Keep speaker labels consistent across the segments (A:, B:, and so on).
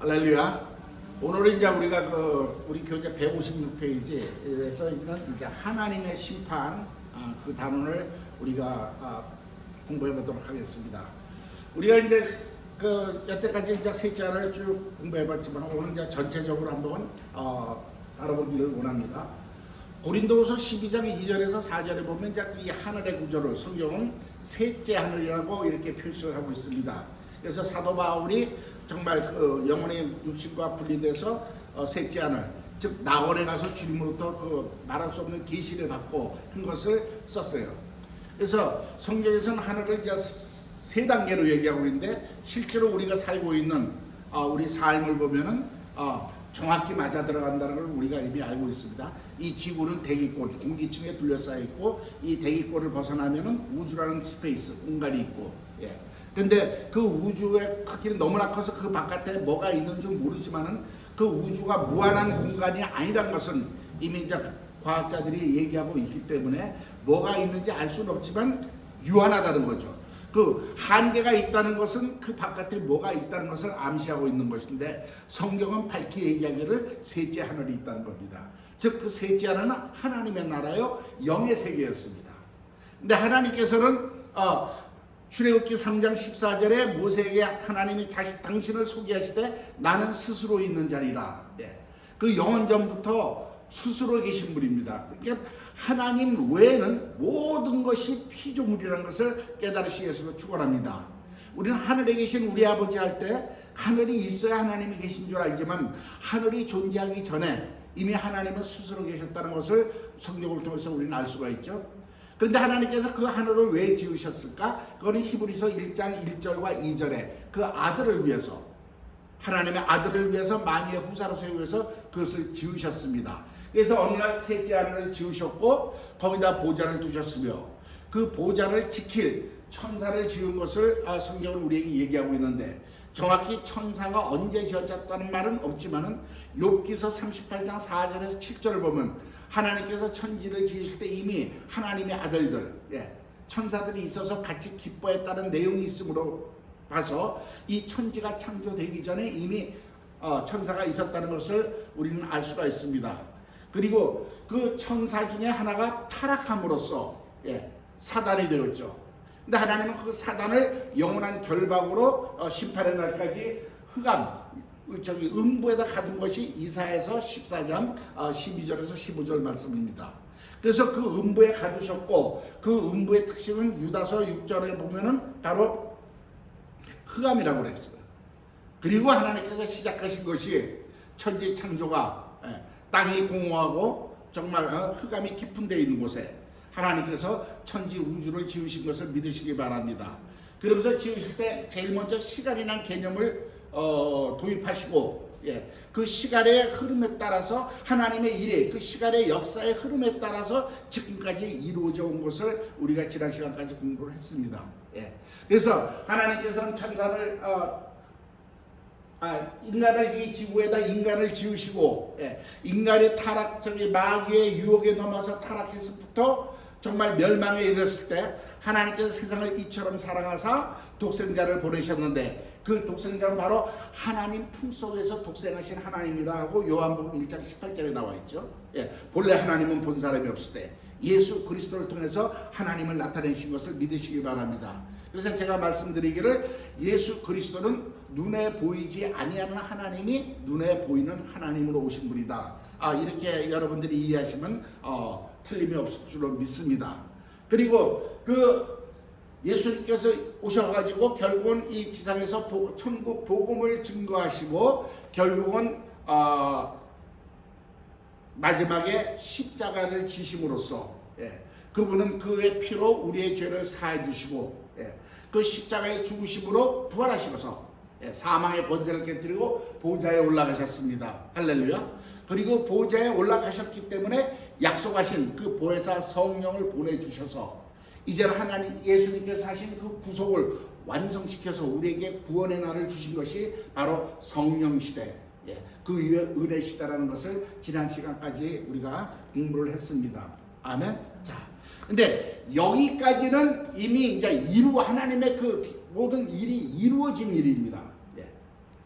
A: 할렐루야. 오늘은 이제 우리가 우리 교재 156페이지에서 있는 이제 하나님의 심판 그 단원을 우리가 공부해 보도록 하겠습니다. 우리가 이제 여태까지 이제 셋째 하나를 쭉 공부해 봤지만 오늘 이제 전체적으로 한번 알아보기를 원합니다. 고린도후서 12장 2절에서 4절에 보면 이제 이 하늘의 구조를 성경은 셋째 하늘이라고 이렇게 표시를 하고 있습니다. 그래서 사도 바울이 정말 영혼의 육신과 분리돼서 셋째 하늘, 즉 낙원에 가서 주님으로부터 말할 수 없는 계시를 받고 한 것을 썼어요. 그래서 성경에서는 하늘을 이제 세 단계로 얘기하고 있는데 실제로 우리가 살고 있는 우리 삶을 보면은 정확히 맞아 들어간다는 걸 우리가 이미 알고 있습니다. 이 지구는 대기권, 공기층에 둘러싸여 있고 이 대기권을 벗어나면은 우주라는 스페이스, 공간이 있고, 근데 그 우주의 크기는 너무나 커서 그 바깥에 뭐가 있는지 모르지만은 그 우주가 무한한 공간이 아니란 것은 이미 이제 과학자들이 얘기하고 있기 때문에 뭐가 있는지 알 수는 없지만 유한하다는 거죠. 그 한계가 있다는 것은 그 바깥에 뭐가 있다는 것을 암시하고 있는 것인데 성경은 밝히 얘기하기를 셋째 하늘이 있다는 겁니다. 즉 그 셋째 하늘은 하나님의 나라요 영의 세계였습니다. 근데 하나님께서는 출애굽기 3장 14절에 모세에게 하나님이 당신을 소개하시되 나는 스스로 있는 자리라. 그 영원전부터 스스로 계신 분입니다. 그러니까 하나님 외에는 모든 것이 피조물이라는 것을 깨달으시기 위해서 축원합니다. 우리는 하늘에 계신 우리 아버지 할 때 하늘이 있어야 하나님이 계신 줄 알지만 하늘이 존재하기 전에 이미 하나님은 스스로 계셨다는 것을 성경을 통해서 우리는 알 수가 있죠. 그런데 하나님께서 그 하늘을 왜 지으셨을까? 그거는 히브리서 1장 1절과 2절에 그 아들을 위해서, 하나님의 아들을 위해서 만유의 후사로 세우기 위해서 그것을 지으셨습니다. 그래서 어느 날 셋째 하늘을 지으셨고 거기다 보좌를 두셨으며 그 보좌를 지킬 천사를 지은 것을 성경은 우리에게 얘기하고 있는데 정확히 천사가 언제 지어졌다는 말은 없지만은 욥기서 38장 4절에서 7절을 보면 하나님께서 천지를 지으실 때 이미 하나님의 아들들, 천사들이 있어서 같이 기뻐했다는 내용이 있으므로 봐서 이 천지가 창조되기 전에 이미 천사가 있었다는 것을 우리는 알 수가 있습니다. 그리고 그 천사 중에 하나가 타락함으로써 사단이 되었죠. 근데 하나님은 그 사단을 영원한 결박으로 심판의 날까지 음부에다 가둔 것이 이사야서 14장 12절에서 15절 말씀입니다. 그래서 그 음부에 가두셨고 그 음부의 특징은 유다서 6절에 보면은 바로 흑암이라고 그랬어요. 그리고 하나님께서 시작하신 것이 천지 창조가 땅이 공허하고 정말 흑암이 깊은 데 있는 곳에 하나님께서 천지 우주를 지으신 것을 믿으시기 바랍니다. 그러면서 지으실 때 제일 먼저 시간이라는 개념을 도입하시고 그 시간의 흐름에 따라서 하나님의 일에 그 시간의 역사의 흐름에 따라서 지금까지 이루어져 온 것을 우리가 지난 시간까지 공부를 했습니다. 그래서 하나님께서는 천사를 인간을 이 지구에다 인간을 지으시고 인간이 마귀의 유혹에 넘어서 타락해서부터 정말 멸망에 이르렀을 때 하나님께서 세상을 이처럼 사랑하사 독생자를 보내셨는데 그 독생자는 바로 하나님 품속에서 독생하신 하나님이다 하고 요한복음 1장 18절에 나와 있죠. 본래 하나님은 본 사람이 없을 때 예수 그리스도를 통해서 하나님을 나타내신 것을 믿으시기 바랍니다. 그래서 제가 말씀드리기를 예수 그리스도는 눈에 보이지 아니하는 하나님이 눈에 보이는 하나님으로 오신 분이다. 이렇게 여러분들이 이해하시면 틀림이 없을 줄로 믿습니다. 그리고 그 예수님께서 오셔가지고 결국은 이 지상에서 천국 복음을 증거하시고 결국은 마지막에 십자가를 지심으로써 그분은 그의 피로 우리의 죄를 사해 주시고 그 십자가의 죽으심으로 부활하시고서 사망의 권세를 깨뜨리고 보좌에 올라가셨습니다. 할렐루야. 그리고 보좌에 올라가셨기 때문에 약속하신 그 보혜사 성령을 보내주셔서 이제는 하나님 예수님께서 하신 그 구속을 완성시켜서 우리에게 구원의 날을 주신 것이 바로 성령 시대, 그 이후에 은혜 시대라는 것을 지난 시간까지 우리가 공부를 했습니다. 아멘. 자, 근데 여기까지는 이미 이제 하나님의 그 모든 일이 이루어진 일입니다.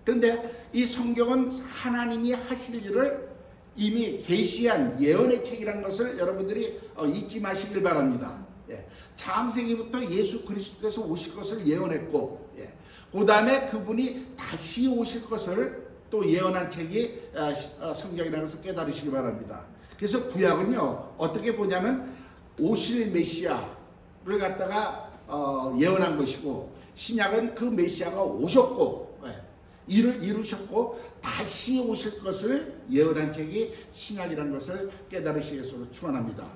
A: 그런데 이 성경은 하나님이 하실 일을 이미 계시한 예언의 책이라는 것을 여러분들이 잊지 마시길 바랍니다. 예. 창세기부터 예수 그리스도께서 오실 것을 예언했고, 예. 그 다음에 그분이 다시 오실 것을 또 예언한 책이 성경이라는 것을 깨달으시기 바랍니다. 그래서 구약은요 어떻게 보냐면 오실 메시아를 갖다가 예언한 것이고, 신약은 그 메시아가 오셨고, 예. 이를 이루셨고 다시 오실 것을 예언한 책이 신약이라는 것을 깨달으시겠소로 축원합니다.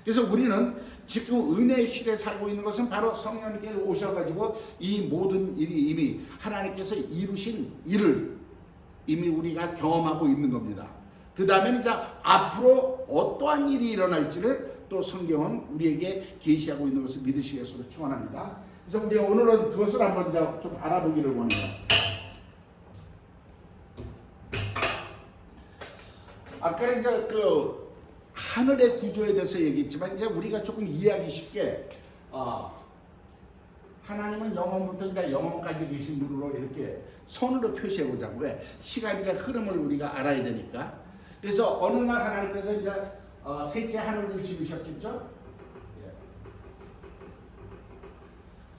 A: 그래서 우리는 지금 은혜의 시대에 살고 있는 것은 바로 성령님께서 오셔가지고 이 모든 일이 이미 하나님께서 이루신 일을 이미 우리가 경험하고 있는 겁니다. 그 다음에 이제 앞으로 어떠한 일이 일어날지를 또 성경은 우리에게 계시하고 있는 것을 믿으시겠소로 축원합니다. 그래서 우리가 오늘은 그것을 한번 좀 알아보기를 원해요. 아까 이제 그 하늘의 구조에 대해서 얘기했지만 이제 우리가 조금 이해하기 쉽게 하나님은 영원부터 이제 영원까지 계신 분으로 이렇게 손으로 표시해 보자고. 왜? 시간과 흐름을 우리가 알아야 되니까. 그래서 어느 날 하나님께서 이제 셋째 하늘을 지으셨겠죠. 예.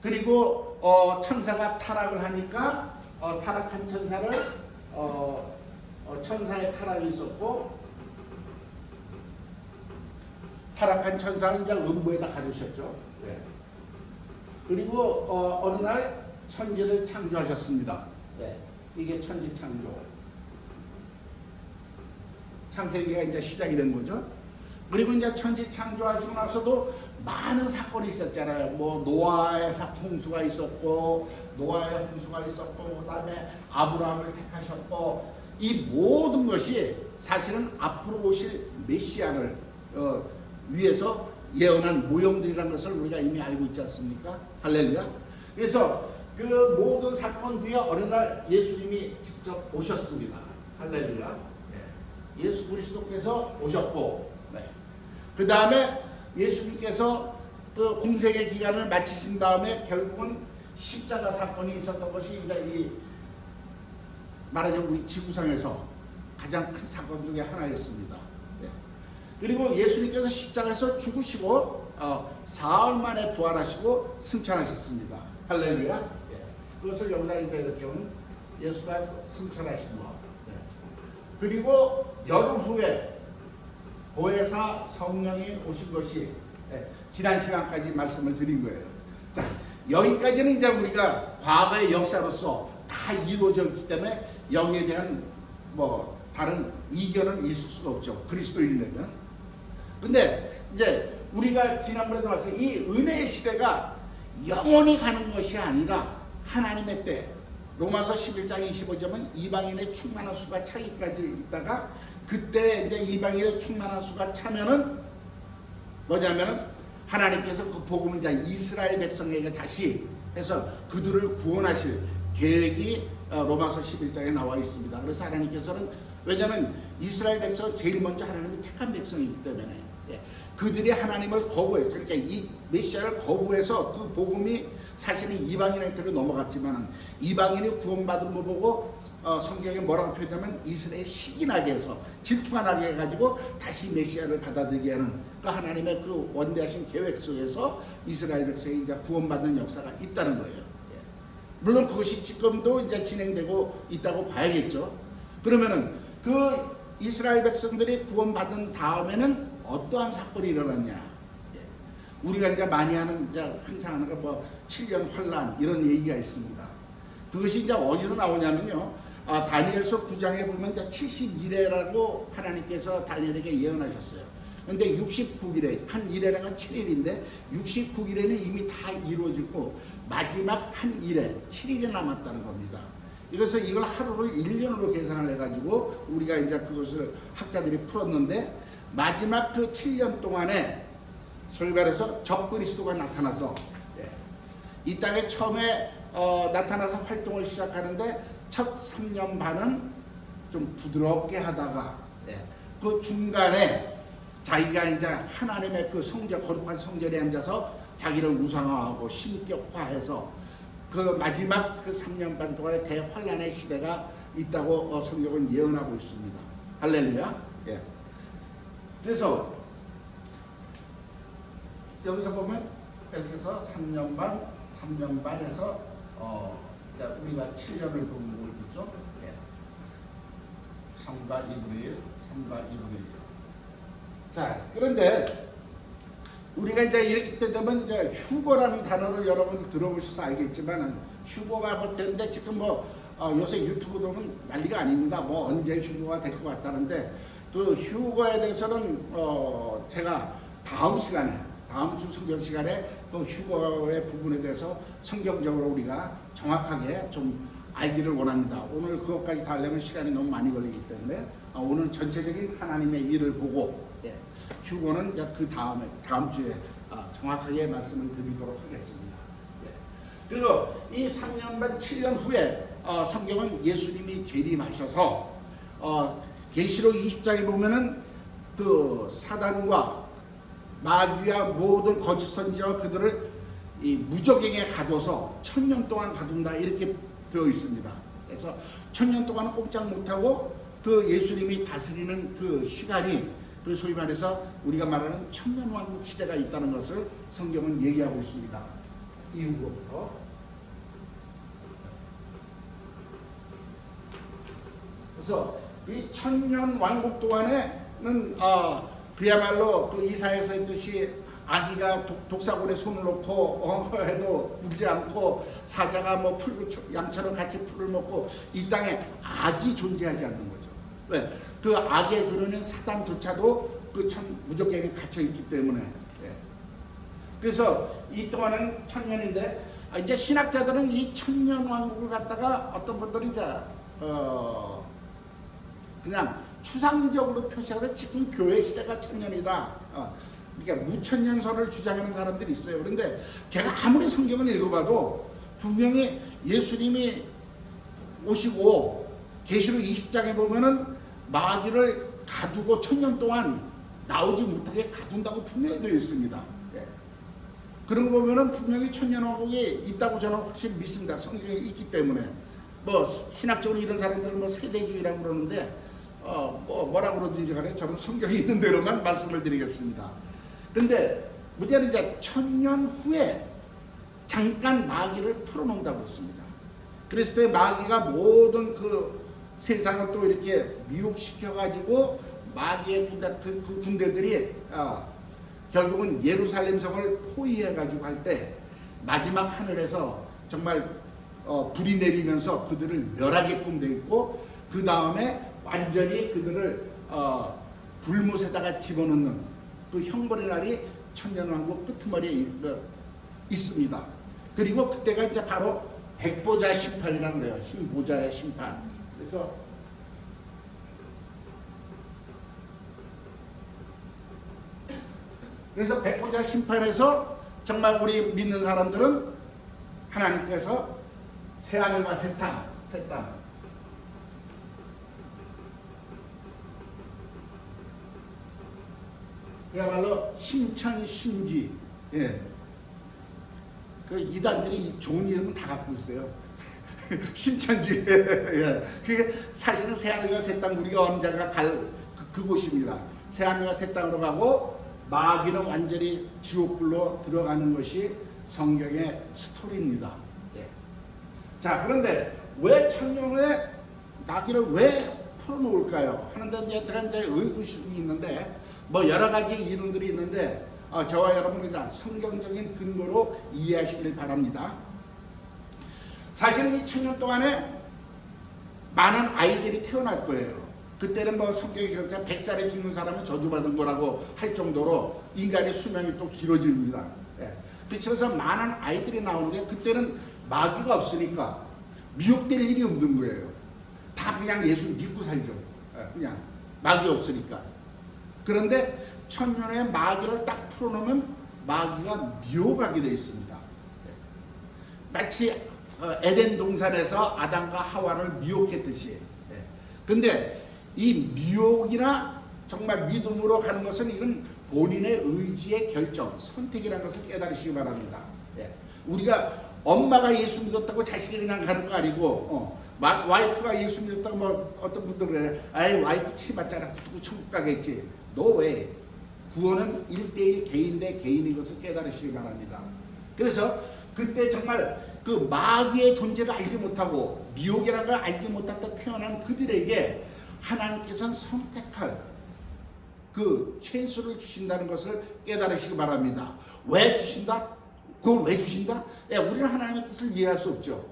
A: 그리고 천사가 타락을 하니까 타락한 천사를 천사의 타락이 있었고, 타락한 천사는 이제 음부에다 가두셨죠. 예. 그리고 어느 날 천지를 창조하셨습니다. 예. 이게 천지 창조. 창세기가 이제 시작이 된 거죠. 그리고 이제 천지 창조하시고 나서도 많은 사건이 있었잖아요. 뭐 노아의 홍수가 있었고, 그다음에 아브라함을 택하셨고, 이 모든 것이 사실은 앞으로 오실 메시아를 위해서 예언한 모형들이라는 것을 우리가 이미 알고 있지 않습니까? 할렐루야. 그래서 그 모든 사건 뒤에 어느 날 예수님이 직접 오셨습니다. 할렐루야. 네. 예수 그리스도께서 오셨고, 네. 그 다음에 예수님께서 그 공생의 기간을 마치신 다음에 결국은 십자가 사건이 있었던 것이 이제 이 말하자면 우리 지구상에서 가장 큰 사건 중에 하나였습니다. 네. 그리고 예수님께서 십자가에서 죽으시고 사흘 만에 부활하시고 승천하셨습니다. 할렐루야. 네. 그것을 여기다 이렇게 보면 예수가 승천하신 것. 네. 그리고 열흘 후에 보혜사 성령이 오신 것이 지난 시간까지 말씀을 드린 거예요. 자, 여기까지는 이제 우리가 과거의 역사로서 다 이루어졌기 때문에 여기에 대한 뭐 다른 이견은 있을 수가 없죠. 그리스도인이면. 근데 이제 우리가 지난번에도 말씀, 이 은혜의 시대가 영원히 가는 것이 아니라 하나님의 때, 로마서 11장 25절은 이방인의 충만한 수가 차기까지 있다가 그때 이제 이방인의 충만한 수가 차면은 뭐냐면은 하나님께서 그 복음을 이제 이스라엘 백성에게 다시 해서 그들을 구원하실 계획이 로마서 11장에 나와 있습니다. 그래서 하나님께서는, 왜냐하면 이스라엘 백성은 제일 먼저 하나님이 택한 백성이기 때문에 그들이 하나님을 거부했어요. 그러니까 이 메시아를 거부해서 그 복음이 사실은 이방인한테로 넘어갔지만 이방인이 구원받은 거 보고 성경에 뭐라고 표현하면 이스라엘 식이 나게 해서 질투가 나게 해가지고 다시 메시아를 받아들이게 하는 그 하나님의 그 원대하신 계획 속에서 이스라엘 백성이 이제 구원받는 역사가 있다는 거예요. 물론 그것이 지금도 이제 진행되고 있다고 봐야겠죠. 그러면은 그 이스라엘 백성들이 구원받은 다음에는 어떠한 사건이 일어났냐? 우리가 이제 많이 하는, 이제 항상 하는 거 뭐 7년 환란 이런 얘기가 있습니다. 그것이 이제 어디서 나오냐면요. 다니엘서 9장에 보면 이제 71회라고 하나님께서 다니엘에게 예언하셨어요. 근데 69일에, 한 일회가 7일인데 69일에는 이미 다 이루어지고 마지막 한 일회 7일이 남았다는 겁니다. 이것을 이걸 하루를 1년으로 계산을 해가지고 우리가 이제 그것을 학자들이 풀었는데, 마지막 그 7년 동안에 소위 말해서 적그리스도가 나타나서 이 땅에 처음에 나타나서 활동을 시작하는데 첫 3년 반은 좀 부드럽게 하다가 그 중간에 자기가 이제 하나님의 그 성전, 거룩한 성전에 앉아서 자기를 우상화하고 신격화해서 그 마지막 그 3년 반 동안의 대환란의 시대가 있다고 성경은 예언하고 있습니다. 할렐루야. 예. 그래서 여기서 보면 여기서 3년 반에서 우리가 7년을 본 거죠. 예. 3과 2분의 1, 3과 2분의 1. 자, 그런데 우리가 이제 이렇게 되면 이제 휴거라는 단어를 여러분 들어보셔서 알겠지만 휴거가 볼 때인데 지금 요새 유튜브 보면 난리가 아닙니다. 언제 휴거가 될 것 같다는데 그 휴거에 대해서는 제가 다음 주 성경 시간에 그 휴거의 부분에 대해서 성경적으로 우리가 정확하게 좀 알기를 원합니다. 오늘 그것까지 다 하려면 시간이 너무 많이 걸리기 때문에 오늘 전체적인 하나님의 일을 보고 휴거는 그 다음 주에 정확하게 말씀을 드리도록 하겠습니다. 그리고 이 3년 반 7년 후에 성경은 예수님이 재림하셔서 계시록 20장에 보면은 그 사단과 마귀와 모든 거짓 선지자와 그들을 이 무적행에 가둬서 1000년 동안 가둔다 이렇게 되어 있습니다. 그래서 1000년 동안은 꼼짝 못하고 그 예수님이 다스리는 그 시간이 그 소위 말해서 우리가 말하는 천년왕국 시대가 있다는 것을 성경은 얘기하고 있습니다. 이후부터. 그래서 이 천년왕국 동안에는 그야말로 그 이사야서 했듯이 아기가 독사곤에 손을 놓고 해도 울지 않고 사자가 양처럼 같이 풀을 먹고 이 땅에 악이 존재하지 않는 거죠. 왜? 그 악의 그러는 사단조차도 그 무적행에 갇혀 있기 때문에. 그래서 이 동안은 1000년인데 이제 신학자들은 이 1000년 왕국을 갖다가 어떤 분들이 이제 그냥 추상적으로 표시하되 지금 교회 시대가 1000년이다. 그러니까 무천년설을 주장하는 사람들이 있어요. 그런데 제가 아무리 성경을 읽어봐도 분명히 예수님이 오시고 계시록 20장에 보면은 마귀를 가두고 1000년 동안 나오지 못하게 가둔다고 분명히 되어 있습니다. 그런 거 보면은 분명히 천년왕국이 있다고 저는 확실히 믿습니다. 성경에 있기 때문에. 신학적으로 이런 사람들은 세대주의라고 그러는데 뭐라 그러든지 간에 저는 성경에 있는 대로만 말씀을 드리겠습니다. 근데 문제는 이제 1000년 후에 잠깐 마귀를 풀어놓는다고 했습니다. 그랬을 때 마귀가 모든 그 세상을 또 이렇게 미혹시켜가지고 마귀의 그 군대들이 결국은 예루살렘 성을 포위해가지고 할 때 마지막 하늘에서 정말 불이 내리면서 그들을 멸하게끔 되어 있고 그 다음에 완전히 그들을 불못에다가 집어넣는 그 형벌의 날이 천년왕국 끄트머리에 있습니다. 그리고 그때가 이제 바로 백보자 심판이라고 그래요. 흰보자의 심판. 그래서 백보자 심판에서 정말 우리 믿는 사람들은 하나님께서 새하늘과 새 땅 그야말로 신천신지. 그 이단들이 좋은 이름은 다 갖고 있어요. 신천지. 그게 사실은 새하늘과 새 땅 우리가 언젠가 갈 그곳입니다. 새하늘과 새 땅으로 가고 마귀는 완전히 지옥불로 들어가는 것이 성경의 스토리입니다. 자, 그런데 왜 천년에 마귀를 왜 풀어놓을까요? 하는데 제가 이제 의구심이 있는데 여러 가지 이론들이 있는데 저와 여러분은 성경적인 근거로 이해하시길 바랍니다. 사실은 이 1000년 동안에 많은 아이들이 태어날 거예요. 그때는 성경에 기록된 100살에 죽는 사람은 저주받은 거라고 할 정도로 인간의 수명이 또 길어집니다. 그래서 많은 아이들이 나오는데 그때는 마귀가 없으니까 미혹될 일이 없는 거예요. 다 그냥 예수 믿고 살죠. 그냥 마귀 없으니까. 그런데 1000년에 마귀를 딱 풀어놓으면 마귀가 미혹하게 되어 있습니다. 마치 에덴 동산에서 아담과 하와를 미혹했듯이. 근데 이 미혹이나 정말 믿음으로 가는 것은 이건 본인의 의지의 결정, 선택이라는 것을 깨달으시기 바랍니다. 우리가 엄마가 예수 믿었다고 자식이 그냥 가는 거 아니고 와이프가 예수 믿었다고 뭐 어떤 분들 그래. 아이 와이프 치맞잖아. 붙고 천국 가겠지. 너 왜? 구원은 1대1 개인 대 개인인 것을 깨달으시기 바랍니다. 그래서 그때 정말 그 마귀의 존재를 알지 못하고 미혹이라는 걸 알지 못하다 태어난 그들에게 하나님께서는 선택할 그 찬스를 주신다는 것을 깨달으시기 바랍니다. 왜 주신다? 그걸 왜 주신다? 우리는 하나님의 뜻을 이해할 수 없죠.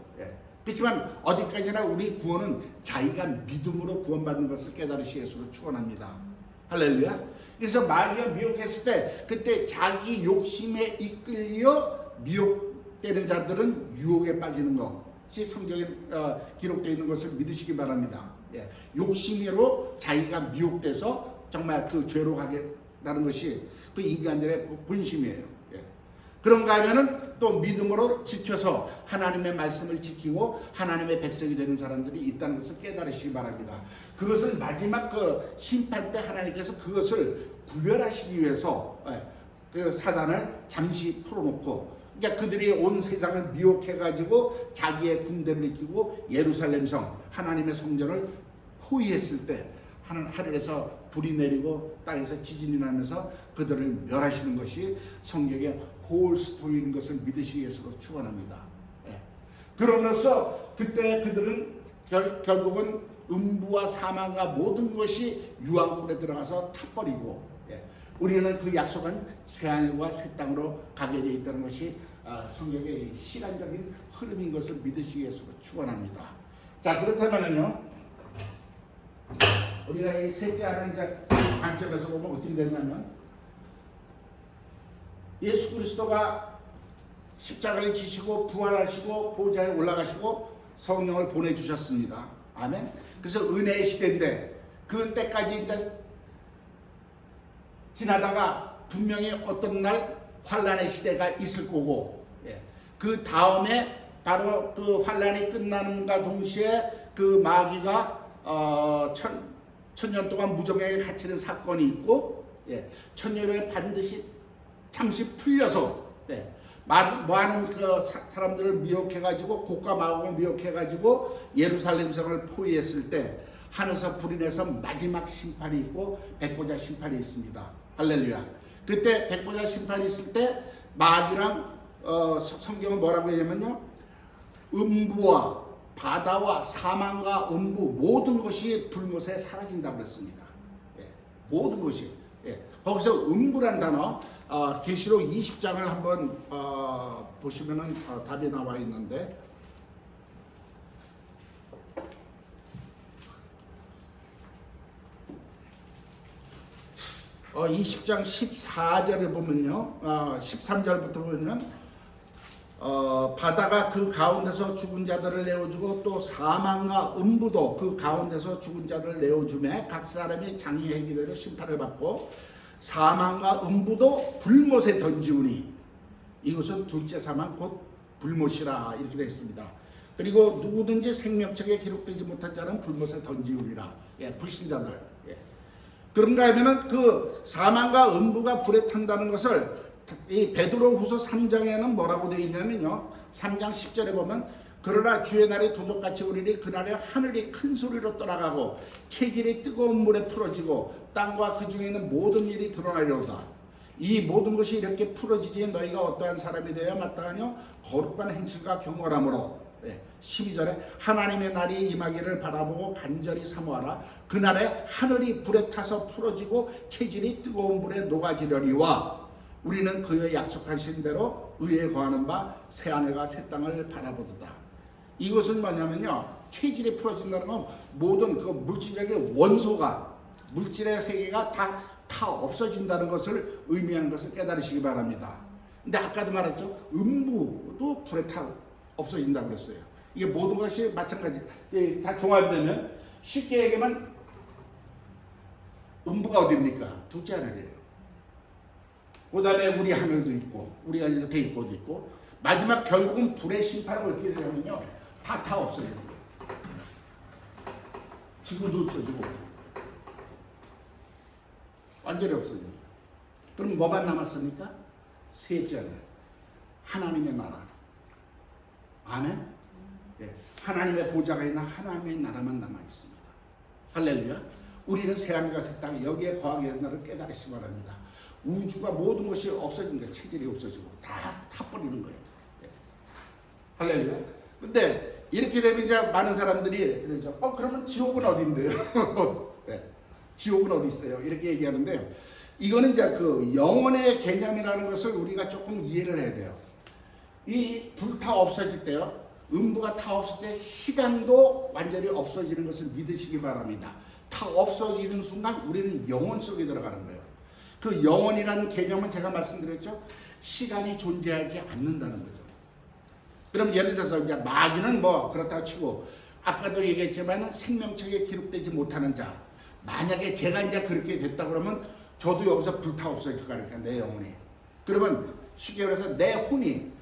A: 그렇지만 어디까지나 우리 구원은 자기가 믿음으로 구원받는 것을 깨달으시 예수로 축원합니다. 할렐루야. 그래서 마귀가 미혹했을 때 그때 자기 욕심에 이끌려 미혹되는 자들은 유혹에 빠지는 것이 성경에 기록되어 있는 것을 믿으시기 바랍니다. 욕심으로 자기가 미혹돼서 정말 그 죄로 가겠다는 것이 그 인간들의 본심이에요. 그런가 하면은 또 믿음으로 지켜서 하나님의 말씀을 지키고 하나님의 백성이 되는 사람들이 있다는 것을 깨달으시기 바랍니다. 그것을 마지막 그 심판 때 하나님께서 그것을 구별하시기 위해서 그 사단을 잠시 풀어놓고, 그러니까 그들이 온 세상을 미혹해가지고 자기의 군대를 일으키고 예루살렘 성 하나님의 성전을 포위했을 때 하늘에서 불이 내리고 땅에서 지진이 나면서 그들을 멸하시는 것이 성경의 홀스토리인 것을 믿으시기 위해서로 축원합니다. 그러면서 그때 그들은 결국은 음부와 사망과 모든 것이 유황불에 들어가서 타버리고 우리는 그 약속한 새하늘과 새 땅으로 가게 되어 있다는 것이 성경의 시간적인 흐름인 것을 믿으시기 위해서로 축원합니다. 자, 그렇다면요, 우리가 이 셋째 하는 관점에서 보면 어떻게 됐냐면, 예수 그리스도가 십자가를 지시고 부활하시고 보좌에 올라가시고 성령을 보내주셨습니다. 아멘. 그래서 은혜의 시대인데 그때까지 이제 지나다가 분명히 어떤 날 환란의 시대가 있을 거고, 그 다음에 바로 그 환란이 끝나는가 동시에 그 마귀가 천년 동안 무정에게 갇히는 사건이 있고, 천년에 반드시 잠시 풀려서 많은 그 사람들을 미혹해가지고 고가 마음을 미혹해가지고 예루살렘 성을 포위했을 때 하늘에서 불이 내서 마지막 심판이 있고 백보자 심판이 있습니다. 할렐루야. 그때 백보자 심판이 있을 때 마귀랑 성경은 뭐라고 하냐면요, 음부와 바다와 사망과 음부 모든 것이 불못에 사라진다고 그랬습니다. 모든 것이. 거기서 음부란 단어, 계시록 20장을 한번 보시면은 답이 나와 있는데, 20장 14절에 보면요, 13절부터 보면 바다가 그 가운데서 죽은 자들을 내어주고 또 사망과 음부도 그 가운데서 죽은 자들을 내어주매 각 사람이 장의 행위대로 심판을 받고 사망과 음부도 불못에 던지우니 이것은 둘째 사망 곧 불못이라 이렇게 되어 있습니다. 그리고 누구든지 생명책에 기록되지 못한 자는 불못에 던지우리라. 불신자들. 그런가 하면은 그 사망과 음부가 불에 탄다는 것을 이 베드로후서 3장에는 뭐라고 되어 있냐면요, 3장 10절에 보면 그러나 주의 날이 도적같이 오리니 그날에 하늘이 큰 소리로 떠나가고 체질이 뜨거운 물에 풀어지고 땅과 그 중에 있는 모든 일이 드러나리로다. 이 모든 것이 이렇게 풀어지지 너희가 어떠한 사람이 되어야 마땅하뇨? 거룩한 행실과 경건함으로. 12절에 하나님의 날이 임하기를 바라보고 간절히 사모하라. 그날에 하늘이 불에 타서 풀어지고 체질이 뜨거운 물에 녹아지려니와 우리는 그의 약속하신 대로 의에 거하는 바 새하늘과 새 땅을 바라보도다. 이것은 뭐냐면요, 체질이 풀어진다는 건 모든 그 물질적인 원소가, 물질의 세계가 다 없어진다는 것을 의미하는 것을 깨달으시기 바랍니다. 근데 아까도 말했죠, 음부도 불에 타 없어진다고 그랬어요. 이게 모든 것이 마찬가지, 다 종합되면 쉽게 얘기하면 음부가 어디입니까? 둘째 하늘이에요. 그 다음에 우리 하늘도 있고 우리가 이렇게 돼 있고 마지막 결국은 불의 심판은 어떻게 되냐면요, 다 없어져요. 지구도 없어지고 완전히 없어져요. 그럼 뭐만 남았습니까? 셋째 하늘, 하나님의 나라. 아멘. 예. 하나님의 보좌가 있는 하나님의 나라만 남아 있습니다. 할렐루야. 우리는 새하늘과 새 땅 여기에 거하게 된다를 깨달으시기 바랍니다. 우주가 모든 것이 없어지는 거예요. 체질이 없어지고 다 타버리는 거예요. 예. 할렐루야. 근데 이렇게 되면 이제 많은 사람들이 그러죠. 그러면 지옥은 어딘데요? 예. 지옥은 어디 있어요? 이렇게 얘기하는데요. 이거는 이제 그 영혼의 개념이라는 것을 우리가 조금 이해를 해야 돼요. 이 불타 없어질 때요. 음부가 타 없을 때 시간도 완전히 없어지는 것을 믿으시기 바랍니다. 다 없어지는 순간 우리는 영혼 속에 들어가는 거예요. 그 영혼이라는 개념은 제가 말씀드렸죠. 시간이 존재하지 않는다는 거죠. 그럼 예를 들어서 이제 마귀는 뭐 그렇다고 치고 아까도 얘기했지만 생명책에 기록되지 못하는 자. 만약에 제가 이제 그렇게 됐다 그러면 저도 여기서 불타 없어질 거니까 내 영혼이. 그러면 쉽게 말해서 내 혼이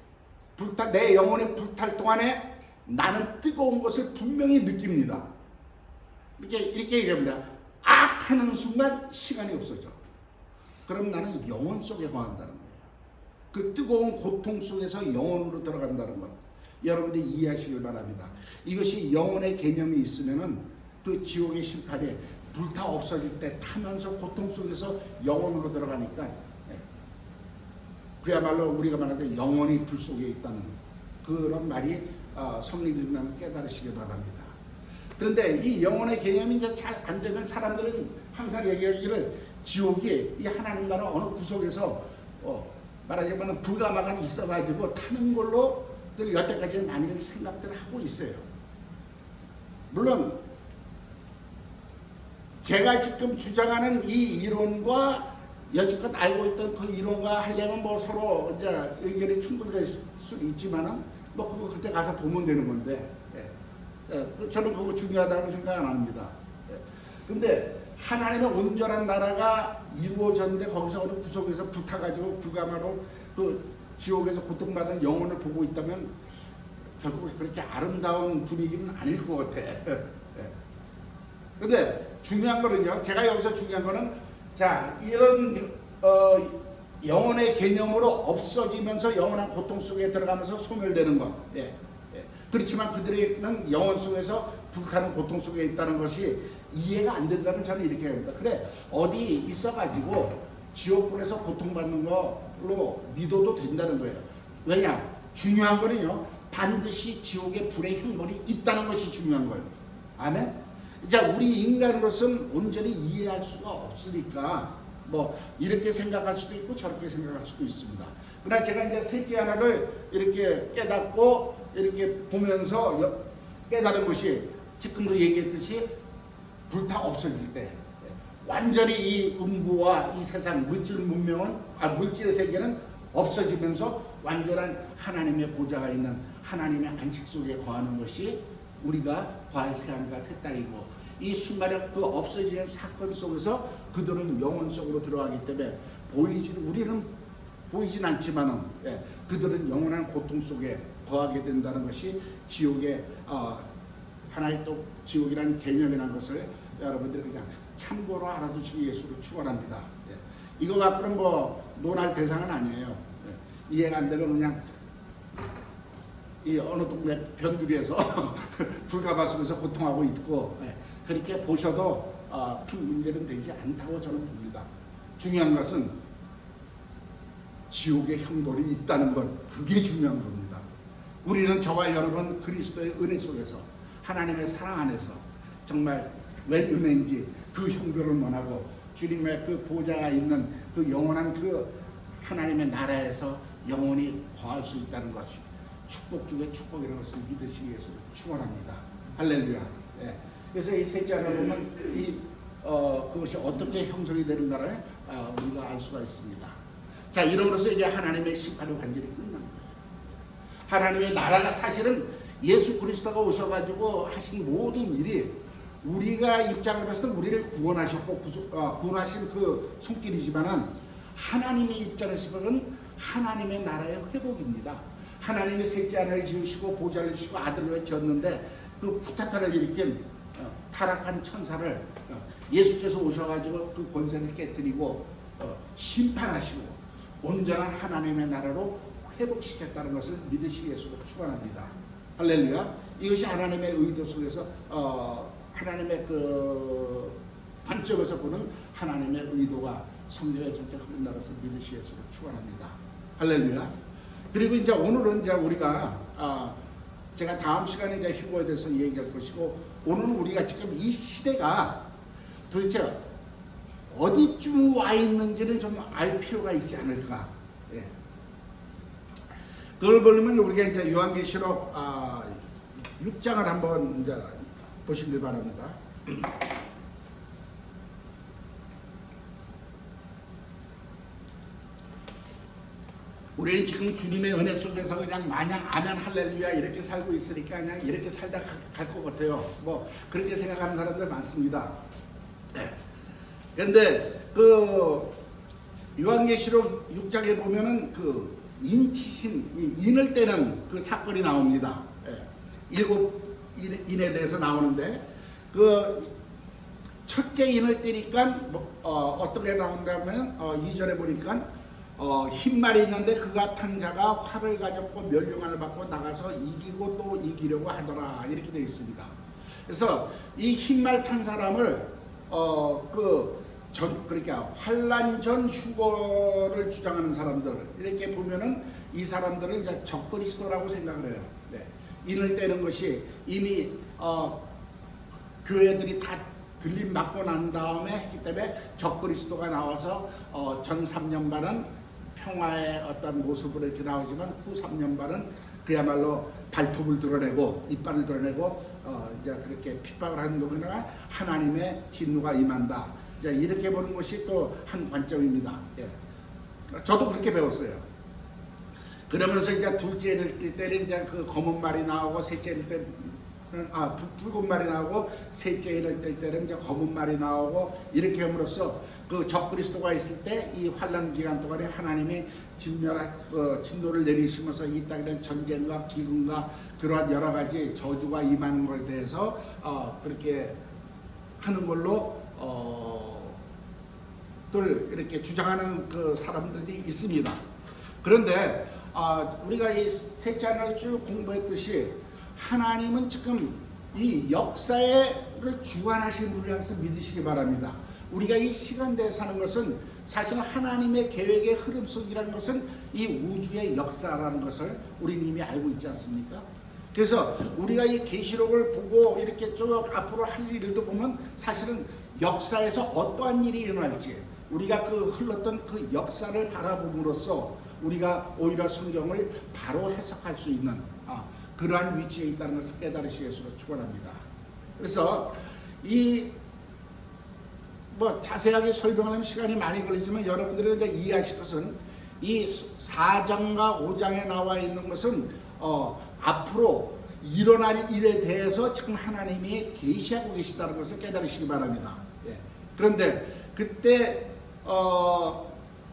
A: 내 영혼이 불탈 동안에 나는 뜨거운 것을 분명히 느낍니다. 이렇게 얘기합니다. 악하는 순간 시간이 없어져. 그럼 나는 영혼 속에 거한다는 거예요. 그 뜨거운 고통 속에서 영혼으로 들어간다는 것. 여러분들이 이해하시길 바랍니다. 이것이 영혼의 개념이 있으면은 그 지옥의 심판에 불타 없어질 때 타면서 고통 속에서 영혼으로 들어가니까 그야말로 우리가 말하는 영혼이 불 속에 있다는 그런 말이 성령님을 깨달으시길 바랍니다. 그런데 이 영혼의 개념이 이제 잘 안 되면 사람들은 항상 얘기하기를 지옥이 이 하나님 나라 어느 구석에서 말하자면 불가마가 있어가지고 타는 걸로 늘 여태까지 많이 생각들을 하고 있어요. 물론 제가 지금 주장하는 이 이론과 여지껏 알고 있던 그 이론과 하려면 뭐 서로 이제 의견이 충돌될 수 있지만은 뭐 그거 그때 가서 보면 되는 건데, 저는 그거 중요하다고 생각 안 합니다. 근데 하나님의 온전한 나라가 이루어졌는데 거기서 어느 구석에서 불타가지고 불가마로 그 지옥에서 고통받은 영혼을 보고 있다면 결국 그렇게 아름다운 분위기는 아닐 것 같아. 근데 중요한 거는요, 제가 여기서 중요한 거는 자, 이런 영혼의 개념으로 없어지면서 영원한 고통 속에 들어가면서 소멸되는 것. 그렇지만 그들에게는 영혼 속에서 불타는 고통 속에 있다는 것이 이해가 안 된다면 저는 이렇게 합니다. 그래, 어디 있어가지고 지옥불에서 고통받는 걸로 믿어도 된다는 거예요. 왜냐? 중요한 거는요, 반드시 지옥의 불의 형벌이 있다는 것이 중요한 거예요. 아멘? 자, 우리 인간으로서는 온전히 이해할 수가 없으니까 뭐 이렇게 생각할 수도 있고 저렇게 생각할 수도 있습니다. 그러나 제가 이제 셋째 하나를 이렇게 깨닫고 이렇게 보면서 깨달은 것이 지금도 얘기했듯이 불타 없어질 때 완전히 이 음부와 이 세상 물질 문명은 물질의 세계는 없어지면서 완전한 하나님의 보좌가 있는 하나님의 안식 속에 거하는 것이 우리가 거할 새하늘과 새 땅이고 이 순간에 그 없어지는 사건 속에서 그들은 영혼 속으로 들어가기 때문에 우리는 보이진 않지만은 그들은 영원한 고통 속에 거하게 된다는 것이 지옥의 하나의 또 지옥이라는 개념이라는 것을 여러분들이 그냥 참고로 알아두시기 예수로 축원합니다. 이거 갖고는 뭐 논할 대상은 아니에요. 이해가 안 되면 그냥 이 어느 동네 변두리에서 불가마속에서 고통하고 있고 그렇게 보셔도 큰 문제는 되지 않다고 저는 봅니다. 중요한 것은 지옥의 형벌이 있다는 것, 그게 중요한 겁니다. 우리는 저와 여러분 그리스도의 은혜 속에서 하나님의 사랑 안에서 정말 웬 은혜인지 그 형벌을 원하고 주님의 그 보좌가 있는 그 영원한 그 하나님의 나라에서 영원히 거할 수 있다는 것이 축복 중에 축복이라는 것을 믿으시기 위해서 축원합니다. 할렐루야. 그래서 이 셋째 하나 보면 그것이 어떻게 형성이 되는가를 우리가 알 수가 있습니다. 자, 이름으로써 이제 하나님의 심판이 완전히 끝난 거예요. 하나님의 나라가 사실은 예수 그리스도가 오셔가지고 하신 모든 일이 우리가 입장을 봤을 때 우리를 구원하셨고 구원하신 그 손길이지만은 하나님의 입장에서 보면 하나님의 나라의 회복입니다. 하나님이 셋째 하나를 지으시고 보좌를 주시고 아들로 지었는데 그 쿠타타를 일으킨 타락한 천사를 예수께서 오셔가지고 그 권세를 깨뜨리고 심판하시고 온전한 하나님의 나라로 회복시켰다는 것을 믿으시기 위해서 축원합니다. 할렐루야. 이것이 하나님의 의도 속에서 하나님의 그 관점에서 보는 하나님의 의도가 성경에 진짜 흐른다는 것을 믿으시기를 축원합니다. 할렐루야. 그리고 이제 오늘은 이제 우리가 제가 다음 시간에 이제 휴거에 대해서 얘기할 것이고, 오늘은 우리가 지금 이 시대가 도대체 어디쯤 와 있는지를 좀 알 필요가 있지 않을까. 예. 그걸 보려면 우리가 이제 요한계시록 6장을 한번 이제 보시길 바랍니다. 우리는 지금 주님의 은혜 속에서 그냥 마냥 아멘 할렐루야 이렇게 살고 있으니까 그냥 이렇게 살다 갈 것 같아요. 뭐 그렇게 생각하는 사람들 많습니다. 그런데 그 요한계시록 6장에 보면은 그 인치신, 인을 떼는 그 사건이 나옵니다. 일곱 인에 대해서 나오는데, 그 첫째 인을 떼니까 어떻게 나온다면 2절에 보니까 흰 말이 있는데 그가 탄 자가 활을 가졌고 면류관을 받고 나가서 이기고 또 이기려고 하더라, 이렇게 되어 있습니다. 그래서 이 흰 말 탄 사람을 그러니까 환란 전 휴거를 주장하는 사람들, 이렇게 보면은 이 사람들을 이제 적그리스도라고 생각을 해요. 네. 인을 떼는 것이 이미 교회들이 다 들림 맞고 난 다음에 했기 때문에 적그리스도가 나와서 전 3년반은 평화의 어떤 모습으로 이렇게 나오지만 후 3년반은 그야말로 발톱을 드러내고 이빨을 드러내고 이제 그렇게 핍박을 하는 동안에 하나님의 진노가 임한다. 이제 이렇게 보는 것이 또 한 관점입니다. 예. 저도 그렇게 배웠어요. 그러면서 이제 둘째를 뜰 때는 이제 그 검은 말이 나오고, 셋째를 뜰 때는 붉은 말이 나오고, 셋째를 뜰 때는 이제 검은 말이 나오고, 이렇게 함으로써 그 적그리스도가 있을 때 이 환란 기간 동안에 하나님이 진노를 내리시면서 이 땅에 대한 전쟁과 기근과 그러한 여러 가지 저주가 임하는 것에 대해서 그렇게 하는 걸로 이렇게 주장하는 그 사람들이 있습니다. 그런데 우리가 이 셋째 하나를 쭉 공부했듯이 하나님은 지금 이 역사를 주관하시는 분이라서 믿으시기 바랍니다. 우리가 이 시간대에 사는 것은 사실 하나님의 계획의 흐름 속이라는 것은 이 우주의 역사라는 것을 우리는 이미 알고 있지 않습니까? 그래서 우리가 이 계시록을 보고 이렇게 쭉 앞으로 할 일도 보면 사실은 역사에서 어떠한 일이 일어날지 우리가 그 흘렀던 그 역사를 바라봄으로써 우리가 오히려 성경을 바로 해석할 수 있는 그러한 위치에 있다는 것을 깨달으시기를 축원합니다. 그래서 이 자세하게 설명하려면 시간이 많이 걸리지만 여러분들이 이제 이해하실 것은 이 4장과 5장에 나와 있는 것은 앞으로 일어날 일에 대해서 지금 하나님이 계시하고 계시다는 것을 깨달으시기 바랍니다. 예. 그런데 그때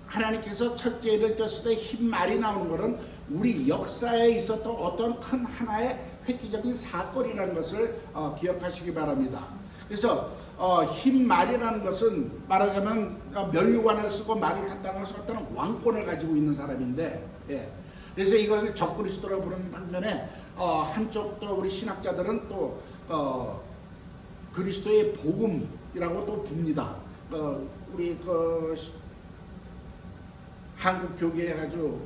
A: 하나님께서 첫째를 떴을 때 흰 말이 나오는 것은 우리 역사에 있었던 어떤 큰 하나의 획기적인 사건이라는 것을 기억하시기 바랍니다. 그래서 흰 말이라는 것은 말하자면 면류관을 쓰고 말을 탔다는 것은 어떤 왕권을 가지고 있는 사람인데, 예. 그래서 이것을 적그리스도라고 부르는 반면에 한쪽 또 우리 신학자들은 또 그리스도의 복음이라고 또 봅니다. 우리 한국 교계에 아주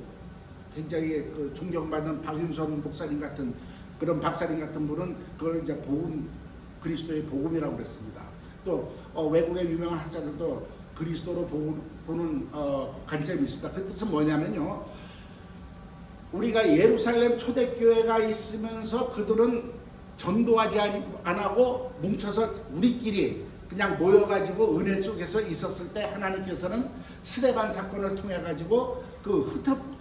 A: 굉장히 존경받는 박윤선 목사님 같은 그런 박사님 같은 분은 그걸 이제 복음, 그리스도의 복음이라고 그랬습니다. 또 외국의 유명한 학자들도 그리스도로 보는 관점이 있습니다. 그 뜻은 뭐냐면요, 우리가 예루살렘 초대교회가 있으면서 그들은 전도하지 안 하고 뭉쳐서 우리끼리 그냥 모여가지고 은혜 속에서 있었을 때 하나님께서는 스데반 사건을 통해 가지고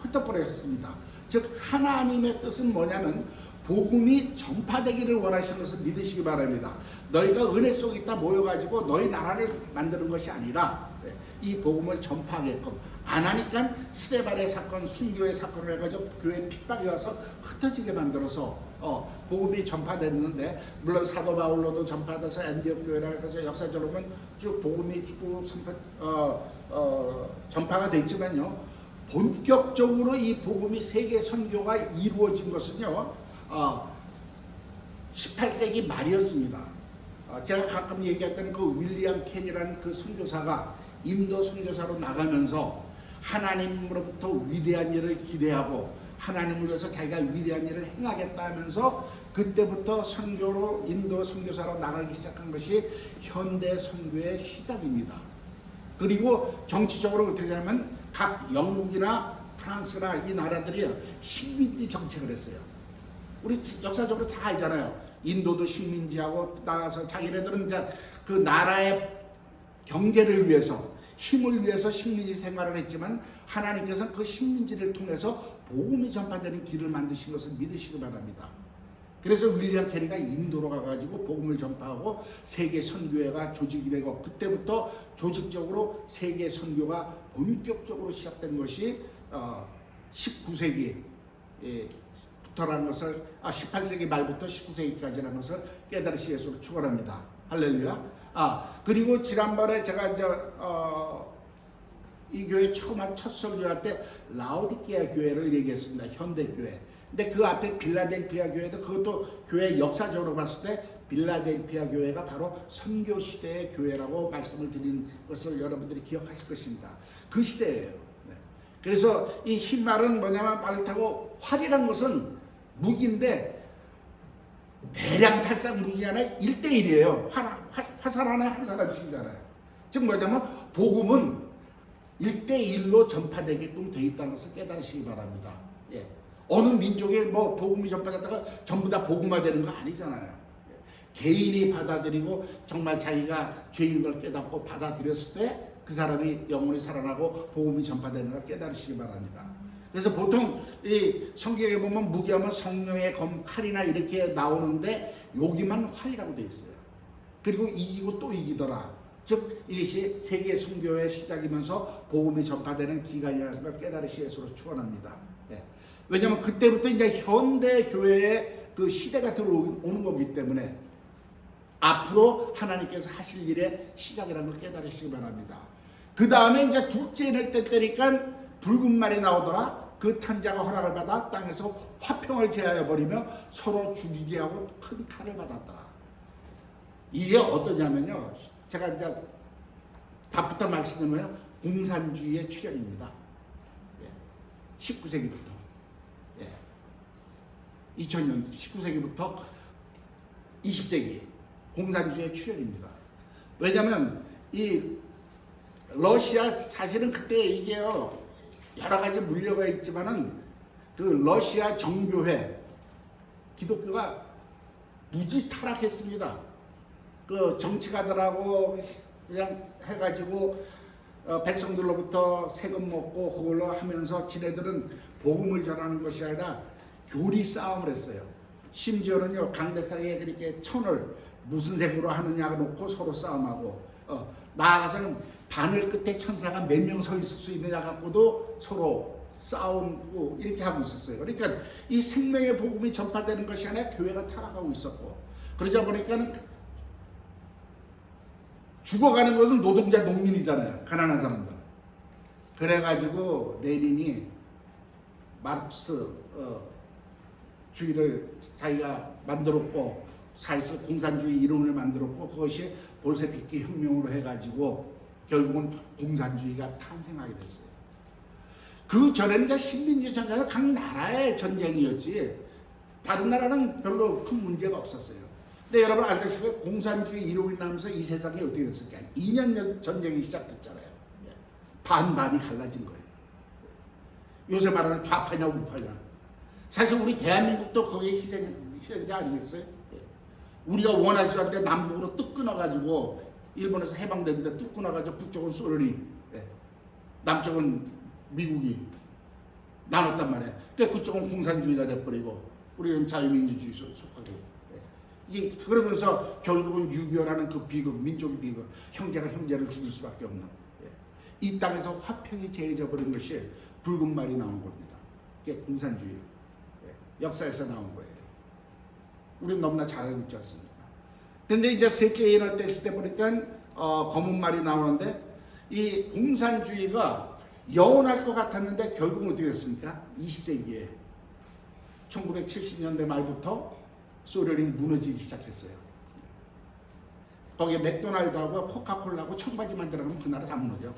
A: 흩어버렸습니다. 즉 하나님의 뜻은 뭐냐면 복음이 전파되기를 원하시는 것을 믿으시기 바랍니다. 너희가 은혜 속에 있다 모여가지고 너희 나라를 만드는 것이 아니라 이 복음을 전파하게끔 안 하니까 스데반의 사건, 순교의 사건을 해가지고 교회 핍박이 와서 흩어지게 만들어서 복음이 전파됐는데, 물론 사도 바울로도 전파돼서 안디옥 교회라 해서 역사적으로 보면 쭉 복음이 쭉 전파가 됐지만요, 본격적으로 이 복음이 세계 선교가 이루어진 것은요 18세기 말이었습니다. 제가 가끔 얘기했던 그 윌리엄 켄이라는 그 선교사가 인도 선교사로 나가면서 하나님으로부터 위대한 일을 기대하고 하나님을 위해서 자기가 위대한 일을 행하겠다 하면서 그때부터 선교로 인도 선교사로 나가기 시작한 것이 현대 선교의 시작입니다. 그리고 정치적으로 어떻게 하면 각 영국이나 프랑스나 이 나라들이 식민지 정책을 했어요. 우리 역사적으로 다 알잖아요. 인도도 식민지하고 나가서 자기네들은 이제 그 나라의 경제를 위해서 힘을 위해서 식민지 생활을 했지만 하나님께서는 그 식민지를 통해서 복음이 전파되는 길을 만드신 것을 믿으시기 바랍니다. 그래서 윌리엄 캐리가 인도로 가가지고 복음을 전파하고 세계 선교회가 조직이 되고 그때부터 조직적으로 세계 선교가 본격적으로 시작된 것이 19세기 부터라는 것을 18세기 말부터 19세기까지라는 것을 깨달으시 예수로 축원합니다. 할렐루야. 그리고 지난번에 제가 이제 이 교회 처음 한 첫 설교할 때 라오디게아 교회를 얘기했습니다. 현대 교회. 근데 그 앞에 빌라델피아 교회도 그것도 교회 역사적으로 봤을 때 빌라델피아 교회가 바로 선교 시대의 교회라고 말씀을 드린 것을 여러분들이 기억하실 것입니다. 그 시대예요. 네. 그래서 이 흰말은 뭐냐면 말을 타고 활이란 것은 무기인데 대량 살상 무기가 아니라 1대1이에요. 화살 하나에 한 사람씩이잖아요. 즉 뭐냐면 복음은 1대1로 전파되게끔 되어 있다는 것을 깨달으시기 바랍니다. 예. 어느 민족에 뭐 복음이 전파됐다가 전부 다 복음화되는 거 아니잖아요. 예. 개인이 받아들이고 정말 자기가 죄인 걸 깨닫고 받아들였을 때 그 사람이 영혼이 살아나고 복음이 전파되는 걸 깨달으시기 바랍니다. 그래서 보통 이 성경에 보면 무기하면 성령의 검, 칼이나 이렇게 나오는데 여기만 활이라고 되어 있어요. 그리고 이기고 또 이기더라. 즉 이것이 세계 선교의 시작이면서 복음이 전파되는 기간이라는 걸 깨달으시 예수로 축원합니다. 예. 왜냐하면 그때부터 이제 현대 교회의 그 시대가 들어오는 거기 때문에 앞으로 하나님께서 하실 일의 시작이라는 걸 깨달으시기 바랍니다. 그 다음에 이제 둘째 날 때 때니까 붉은 말이 나오더라. 그 탄자가 허락을 받아 땅에서 화평을 제하여 버리며 서로 죽이게 하고 큰 칼을 받았더라. 이게 어떠냐면요. 제가 이제 답부터 말씀드리면 공산주의의 출현입니다. 예. 19세기부터. 예. 2000년 19세기부터 20세기 공산주의의 출현입니다. 왜냐하면 이 러시아 사실은 그때 이게요 여러 가지 물려가 있지만은 그 러시아 정교회 기독교가 무지 타락했습니다. 그 정치가들하고 그냥 해가지고 백성들로부터 세금 먹고 그걸로 하면서 지네들은 복음을 전하는 것이 아니라 교리 싸움을 했어요. 심지어는요 강대상에 그렇게 천을 무슨 색으로 하느냐 놓고 서로 싸움하고 나아가서는 바늘 끝에 천사가 몇 명 서 있을 수 있느냐 갖고도 서로 싸우고 이렇게 하고 있었어요. 그러니까 이 생명의 복음이 전파되는 것이 아니라 교회가 타락하고 있었고 그러자 보니까는 죽어가는 것은 노동자 농민이잖아요. 가난한 사람들. 그래가지고 레닌이 마르크스 주의를 자기가 만들었고 사실상 공산주의 이론을 만들었고 그것이 볼셰비키 혁명으로 해가지고 결국은 공산주의가 탄생하게 됐어요. 그 전에는 이제 식민지 전쟁은 각 나라의 전쟁이었지 다른 나라는 별로 큰 문제가 없었어요. 근데 여러분 알다시피 공산주의 이론이 나면서 이 세상이 어떻게 됐을까? 2년 전쟁이 시작됐잖아요. 반반이 갈라진 거예요. 요새 말하는 좌파냐 우파냐. 사실 우리 대한민국도 거기에 희생자 아니겠어요? 우리가 원하지 않는데 남북으로 뚝 끊어가지고 일본에서 해방됐는데 뚝 끊어가지고 북쪽은 소련이 남쪽은 미국이 나눴단 말이에요. 그러니까 그쪽은 공산주의가 돼버리고 우리는 자유민주주의 속하고 이게 그러면서 결국은 6.25라는 그 비극, 민족의 비극, 형제가 형제를 죽일 수밖에 없는 이 땅에서 화평이 제해져 버린 것이 붉은 말이 나온 겁니다. 그게 공산주의 역사에서 나온 거예요. 우리는 너무나 잘 알고 있지 않습니까? 근데 이제 셋째 예날 때 있을 때 보니까 검은 말이 나오는데 이 공산주의가 영원할 것 같았는데 결국은 어떻게 됐습니까? 20세기에 1970년대 말부터 소련이 무너지기 시작했어요. 거기에 맥도날드하고 코카콜라하고 청바지만 들어가면 그 나라 다 무너져요.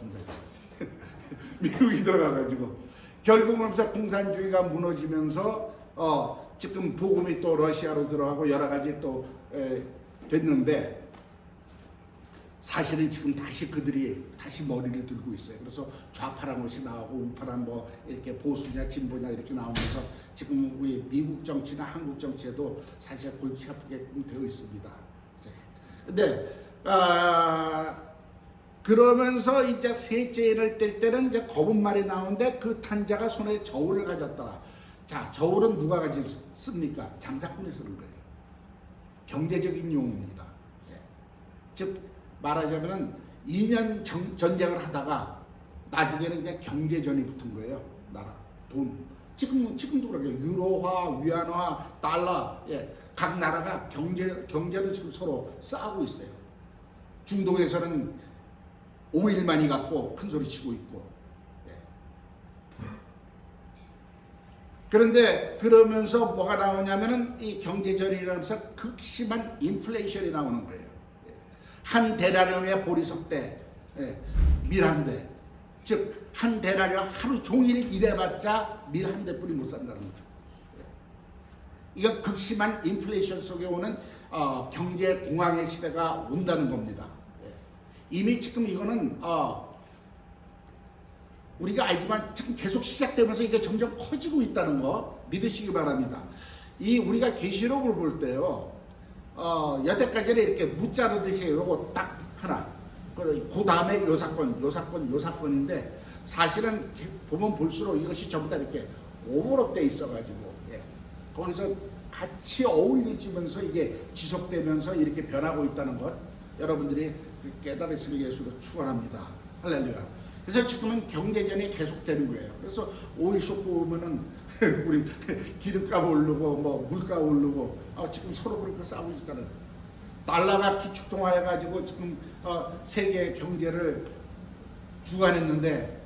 A: 미국이 들어가가지고 결국은 공산주의가 무너지면서 지금 복음이 또 러시아로 들어가고 여러 가지 또 됐는데 사실은 지금 다시 그들이 다시 머리를 들고 있어요. 그래서 좌파란 것이 나오고 우파란 뭐 이렇게 보수냐 진보냐 이렇게 나오면서 지금 우리 미국 정치나 한국 정치에도 사실 골치 아프게 되어 있습니다. 근데 그러면서 이제 셋째를 뗄 때는 이제 거북 말이 나오는데 그 탄자가 손에 저울을 가졌다. 자, 저울은 누가 씁니까? 장사꾼이 쓰는 거예요. 경제적인 용어입니다. 즉 말하자면은 2년 전쟁을 하다가 나중에는 이제 경제전이 붙은 거예요. 나라 돈. 지금도 그러죠. 유로화, 위안화, 달러. 각 나라가 경제로 지금 서로 싸우고 있어요. 중동에서는 오일 많이 갖고 큰 소리 치고 있고. 그런데 그러면서 뭐가 나오냐면은 이 경제전이라면서 극심한 인플레이션이 나오는 거예요. 한 데나리온에 보리석대, 밀 한 대. 즉, 한 데나리온 하루 종일 일해봤자 밀 한 대뿐이 못 산다는 거죠. 이거 극심한 인플레이션 속에 오는 경제 공황의 시대가 온다는 겁니다. 이미 지금 이거는 우리가 알지만 지금 계속 시작되면서 이게 점점 커지고 있다는 거 믿으시기 바랍니다. 이 우리가 계시록을 볼 때요, 여태까지는 이렇게 무자르듯이 요거 딱 하나, 그 다음에 요 사건인데 사실은 보면 볼수록 이것이 전부 다 이렇게 오버랩돼 있어가지고 거기서 같이 어울리면서 이게 지속되면서 이렇게 변하고 있다는 것 여러분들이 깨달으시길 예수로 축원합니다. 할렐루야. 그래서 지금은 경제전이 계속되는 거예요. 그래서 오일 쇼크 오면은 우리 기름값 오르고 뭐 물가 오르고 지금 서로 그렇게 싸우고 있잖아요. 달러가 기축통화해가지고 지금 세계 경제를 주관했는데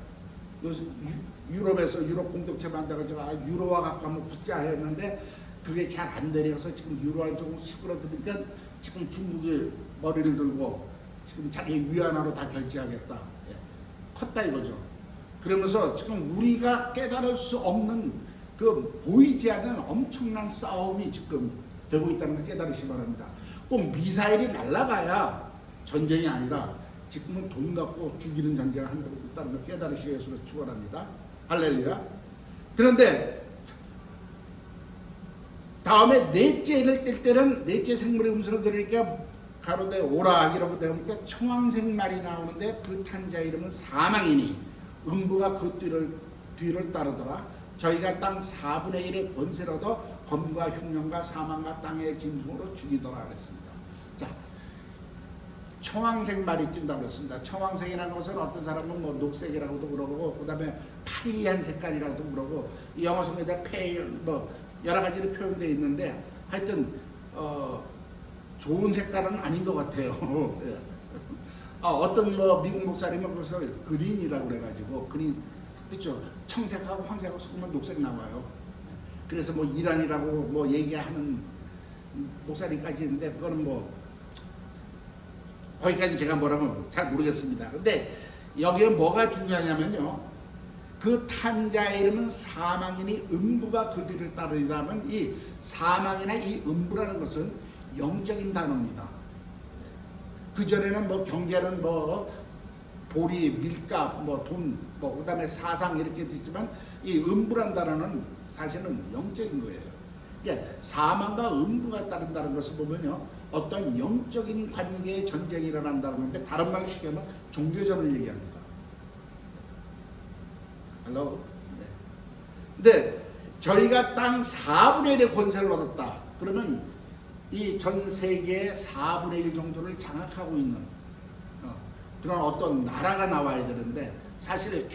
A: 유럽에서 유럽 공동체 만들어가지고 유로화 갖고 한번 붙자 했는데 그게 잘 안 되려서 지금 유로화 조금 시끄러우니까 지금 중국이 머리를 들고 지금 자기 위안화로 다 결제하겠다. 컸다 이거죠. 그러면서 지금 우리가 깨달을 수 없는 그 보이지 않는 엄청난 싸움이 지금 되고 있다는 걸 깨달으시기 바랍니다. 꼭 미사일이 날아가야 전쟁이 아니라 지금은 돈 갖고 죽이는 전쟁을 한다고 있다는 걸 깨달으시기 위해서 축원합니다. 할렐루야. 그런데 다음에 넷째를 뗄 때는 넷째 생물의 음성을 들으니까 가로되 오라 이라고 되니까 청황색 말이 나오는데 그 탄자 이름은 사망이니 음부가 그 뒤를 따르더라. 저희가 땅 4분의 1의 권세를 얻어 검과 흉년과 사망과 땅의 짐승으로 죽이더라 그랬습니다. 자, 청황색 말이 뛴다고 그랬습니다. 청황색이라는 것은 어떤 사람은 뭐 녹색이라고도 그러고 그 다음에 파리한 색깔이라고도 그러고 영어 성경에 페일 뭐 여러 가지로 표현되어 있는데 하여튼 좋은 색깔은 아닌 것 같아요. 어떤 뭐 미국 목사님은 그것을 그린이라고 그래가지고 그린 그렇죠. 청색하고 황색하고 섞으면 녹색 나와요. 그래서 뭐 이란이라고 뭐 얘기하는 목사님까지 있는데 그거는 뭐 거기까지 제가 뭐라고 잘 모르겠습니다. 근데 여기에 뭐가 중요하냐면요. 그 탄자의 이름은 사망이니 음부가 그 뒤를 따르리라면 이 사망이나 이 음부라는 것은 영적인 단어입니다. 그 전에는 뭐 경제는 뭐 보리, 밀값, 뭐 돈, 뭐 그다음에 사상 이렇게 있지만 이 음부란 단어는 사실은 영적인 거예요. 그러니까 사망과 음부가 따른다는 것을 보면요, 어떤 영적인 관계의 전쟁이 일어난다는 건데 다른 말로 쉽게하면 종교전을 얘기합니다. 할로. 네. 근데 저희가 땅 4분의 1의 권세를 얻었다. 그러면 이 전 세계의 4분의 1 정도를 장악하고 있는 그런 어떤 나라가 나와야 되는데 사실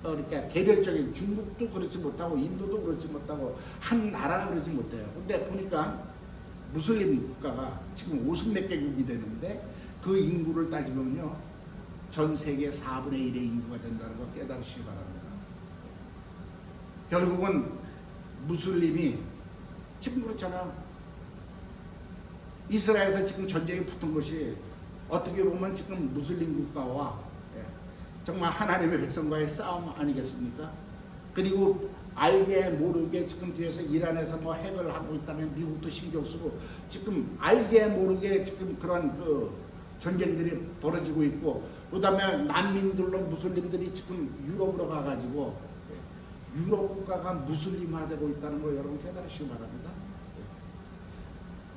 A: 그러니까 개별적인 중국도 그렇지 못하고 인도도 그렇지 못하고 한 나라가 그렇지 못해요. 근데 보니까 무슬림 국가가 지금 50몇 개국이 되는데 그 인구를 따지면요 전 세계 4분의 1의 인구가 된다는 걸 깨달으시기 바랍니다. 결국은 무슬림이 지금 그렇잖아요. 이스라엘에서 지금 전쟁이 붙은 것이 어떻게 보면 지금 무슬림 국가와 정말 하나님의 백성과의 싸움 아니겠습니까? 그리고 알게 모르게 지금 뒤에서 이란에서 뭐 핵을 하고 있다면 미국도 신경 쓰고 지금 알게 모르게 지금 그런 그 전쟁들이 벌어지고 있고, 그다음에 난민들로 무슬림들이 지금 유럽으로 가가지고 유럽 국가가 무슬림화되고 있다는 거 여러분 깨달으시기 바랍니다.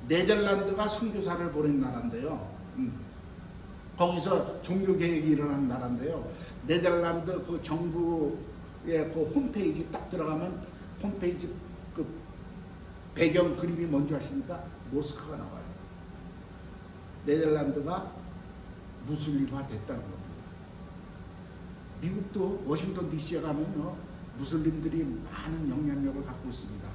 A: 네덜란드가 선교사를 보낸 나라인데요. 거기서 종교 개혁이 일어난 나라인데요. 네덜란드 그 정부의 그 홈페이지 딱 들어가면 홈페이지 그 배경 그림이 뭔지 아십니까? 모스크가 나와요. 네덜란드가 무슬림화 됐다는 겁니다. 미국도 워싱턴 DC에 가면요, 무슬림들이 많은 영향력을 갖고 있습니다.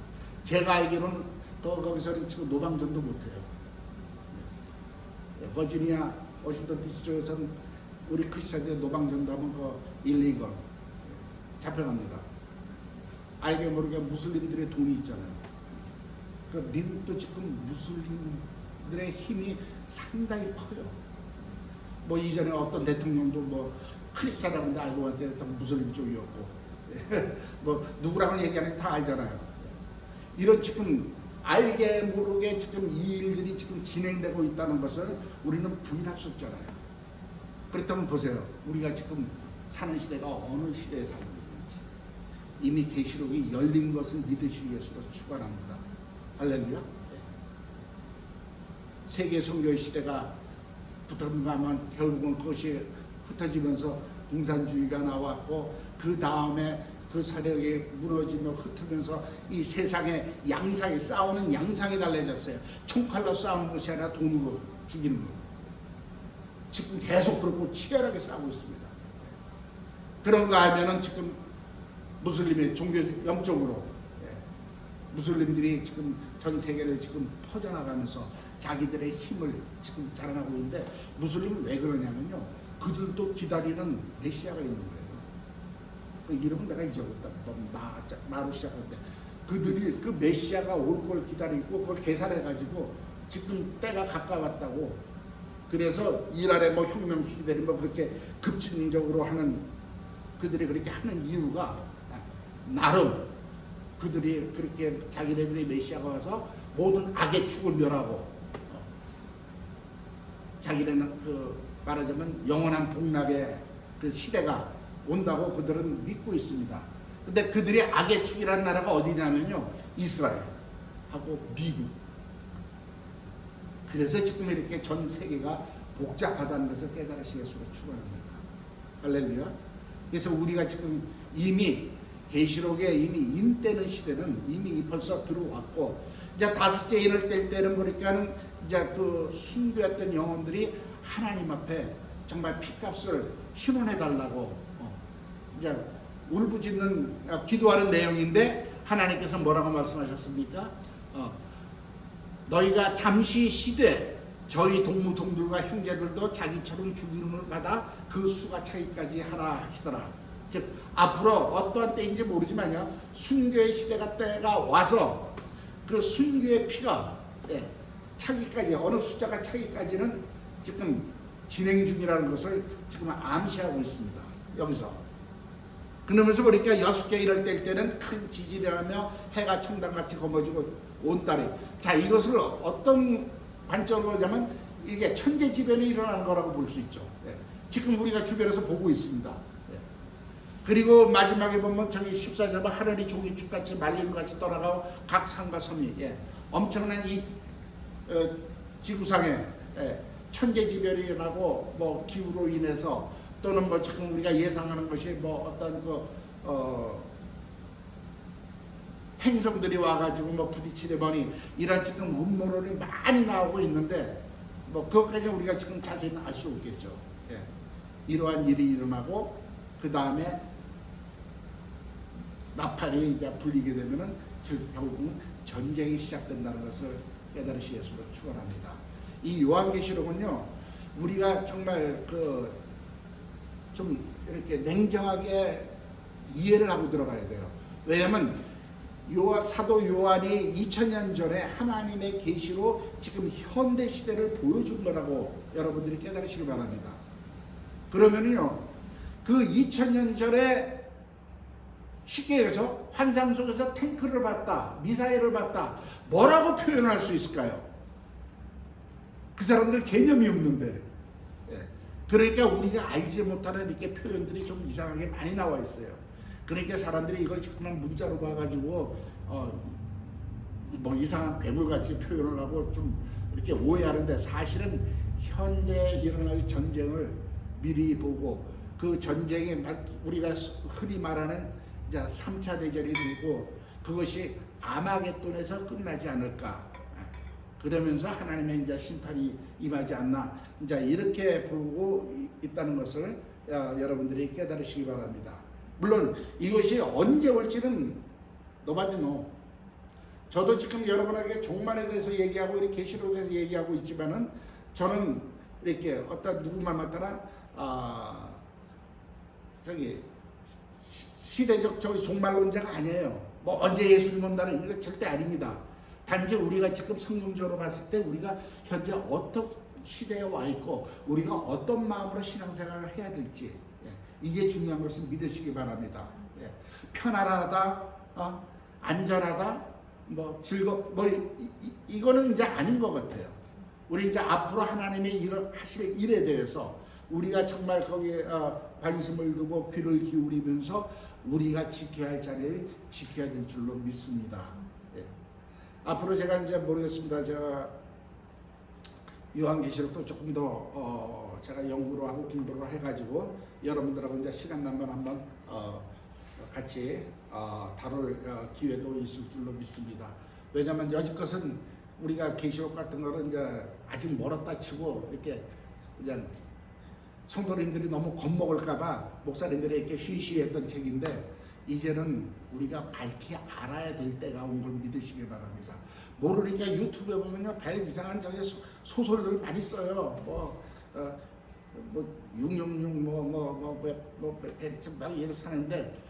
A: 제가 알기로는 또 거기서는 지금 노방전도 못해요. 버지니아, 워싱턴 DC 쪽에서는 우리 크리스천들 노방전도 하면 그 일리건 잡혀갑니다. 알게 모르게 무슬림들의 돈이 있잖아요. 그 미국도 지금 무슬림들의 힘이 상당히 커요. 뭐 이전에 어떤 대통령도 뭐 크리스찬이라는데 알고 봤더니 무슬림 쪽이었고 뭐 누구라고 얘기하는지 다 알잖아요. 이런 지금 알게 모르게 지금 이 일들이 지금 진행되고 있다는 것을 우리는 부인할 수 없잖아요. 그렇다면 보세요. 우리가 지금 사는 시대가 어느 시대에 살고 있는지 이미 계시록이 열린 것을 믿으시기 위해서 축원합니다. 할렐루야. 세계 선교의 시대가 붙었는가 하면 결국은 그것이 흩어지면서 공산주의가 나왔고, 그 다음에 그 세력이 무너지며 흩으면서 이 세상의 양상이 싸우는 양상이 달라졌어요. 총칼로 싸우는 것이 아니라 돈으로 죽이는 거. 지금 계속 그렇고 치열하게 싸우고 있습니다. 그런가 하면은 지금 무슬림의 종교 영적으로 무슬림들이 지금 전 세계를 지금 퍼져나가면서 자기들의 힘을 지금 자랑하고 있는데, 무슬림은 왜 그러냐면요, 그들도 기다리는 메시아가 있는 거예요. 그 이름은 내가 잊어버렸다. 마로 시작하는데 그들이 그 메시아가 올 걸 기다리고 그걸 계산해가지고 지금 때가 가까웠다고. 그래서 이란의 뭐 혁명수비들이 뭐 그렇게 급진적으로 하는, 그들이 그렇게 하는 이유가 나름 그들이 그렇게 자기네들의 메시아가 와서 모든 악의 축을 멸하고 자기네는 그 말하자면 영원한 복락의 그 시대가 온다고 그들은 믿고 있습니다. 근데 그들이 악의 축이라는 나라가 어디냐면요, 이스라엘하고 미국. 그래서 지금 이렇게 전 세계가 복잡하다는 것을 깨달으시기 위해서 축원합니다. 할렐루야. 그래서 우리가 지금 이미 계시록에 이미 인때는 시대는 이미 벌써 들어왔고, 이제 다섯째 인을 뗄 때는 보니까는 이제 그 순교했던 영혼들이 하나님 앞에 정말 피값을 신원해 달라고 이제 울부짖는 기도하는 내용인데, 하나님께서 뭐라고 말씀하셨습니까? 너희가 잠시 쉬되 저희 동무 종들과 형제들도 자기처럼 죽임을 받아 그 수가 차기까지 하라 하시더라. 즉 앞으로 어떠한 때인지 모르지만요, 순교의 시대가 때가 와서 그 순교의 피가 차기까지, 어느 숫자가 차기까지는 지금 진행 중이라는 것을 지금 암시하고 있습니다. 여기서 그러면서 보니까 여섯째 일을 뗄 때는 큰 지진이 나며 해가 총단같이 검어지고 온 딸이, 자 이것을 어떤 관점으로 보냐면 이게 천재지변이 일어난 거라고 볼 수 있죠. 지금 우리가 주변에서 보고 있습니다. 그리고 마지막에 보면 저기 14절에 하늘이 종이축같이 말린 것 같이 떠나가고 각 산과 섬이 엄청난 이 지구상에 천재지변이 일어나고 뭐 기후로 인해서 또는 뭐 지금 우리가 예상하는 것이 뭐 어떤 행성들이 와가지고 뭐 부딪히려보니 이런 지금 음모론이 많이 나오고 있는데, 뭐 그것까지 우리가 지금 자세히는 알 수 없겠죠. 이러한 일이 일어나고 그 다음에 나팔이 이제 불리게 되면은 결국은 전쟁이 시작된다는 것을 깨달으시 예수로 축원합니다. 이 요한계시록은요, 우리가 정말 좀 이렇게 냉정하게 이해를 하고 들어가야 돼요. 왜냐하면 사도 요한이 2000년 전에 하나님의 계시로 지금 현대 시대를 보여준 거라고 여러분들이 깨달으시기 바랍니다. 그러면요, 그 2000년 전에 쉽게 얘기해서 환상 속에서 탱크를 봤다, 미사일을 봤다, 뭐라고 표현할 수 있을까요? 그 사람들 개념이 없는데. 그러니까 우리가 알지 못하는 이렇게 표현들이 좀 이상하게 많이 나와 있어요. 그러니까 사람들이 이걸 자꾸만 문자로 봐가지고 뭐 이상한 괴물같이 표현을 하고 좀 이렇게 오해하는데, 사실은 현대에 일어날 전쟁을 미리 보고 그 전쟁에 우리가 흔히 말하는 이제 3차 대전이 되고 그것이 아마겟돈에서 끝나지 않을까. 그러면서 하나님의 이제 심판이 임하지 않나, 이제 이렇게 보고 있다는 것을 여러분들이 깨달으시기 바랍니다. 물론 이것이 언제 올지는 nobody know. 저도 지금 여러분에게 종말에 대해서 얘기하고 이렇게 계시록에 대해서 얘기하고 있지만은, 저는 이렇게 어떤 누구만 맞더라 시대적 종말론자가 아니에요. 뭐 언제 예수님 온다는 이거 절대 아닙니다. 단지 우리가 지금 성경적으로 봤을 때 우리가 현재 어떤 시대에 와 있고 우리가 어떤 마음으로 신앙생활을 해야 될지, 이게 중요한 것을 믿으시기 바랍니다. 편안하다, 안전하다, 뭐 이거는 이제 아닌 것 같아요. 우리 이제 앞으로 하나님의 하실 일에 대해서 우리가 정말 거기에 관심을 두고 귀를 기울이면서 우리가 지켜야 할 자리를 지켜야 될 줄로 믿습니다. 앞으로 제가 이제 모르겠습니다. 제가 요한계시록도 조금 더 제가 연구를 하고 공부를 해가지고 여러분들하고 이제 시간 나면 한번 같이 다룰 기회도 있을 줄로 믿습니다. 왜냐하면 여지껏은 우리가 계시록 같은 거는 이제 아직 멀었다 치고 이렇게 그냥 성도님들이 너무 겁먹을까봐 목사님들이 이렇게 쉬쉬했던 책인데, 이제는 우리가 밝히 알아야 될 때가 온 걸 믿으시기 바랍니다. 모르니까 유튜브에 보면요, 별 이상한 저기 소설들 많이 써요. 뭐 666 대리점 막 이렇게 사는데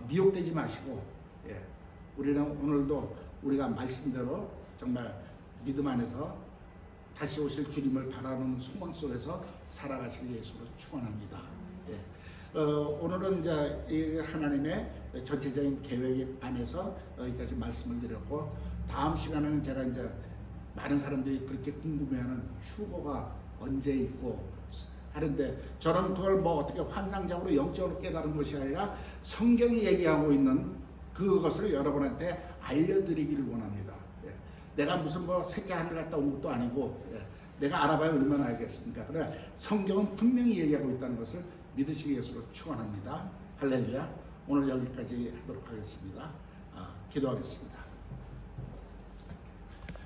A: 미혹되지 마시고, 우리는 오늘도 우리가 말씀대로 정말 믿음 안에서 다시 오실 주님을 바라는 소망 속에서 살아가실 예수로 축원합니다. 오늘은 이제 하나님의 전체적인 계획에 반해서 여기까지 말씀을 드렸고, 다음 시간에는 제가 이제 많은 사람들이 그렇게 궁금해하는 휴거가 언제 있고 하는데, 저는 그걸 뭐 어떻게 환상적으로 영적으로 깨달은 것이 아니라 성경이 얘기하고 있는 그것을 여러분한테 알려드리기를 원합니다. 내가 무슨 뭐 셋째 하늘 갔다 온 것도 아니고, 내가 알아봐야 얼마나 알겠습니까? 그러나 성경은 분명히 얘기하고 있다는 것을 믿으시기 위해서 축원합니다. 할렐루야. 오늘 여기까지 하도록 하겠습니다. 기도하겠습니다.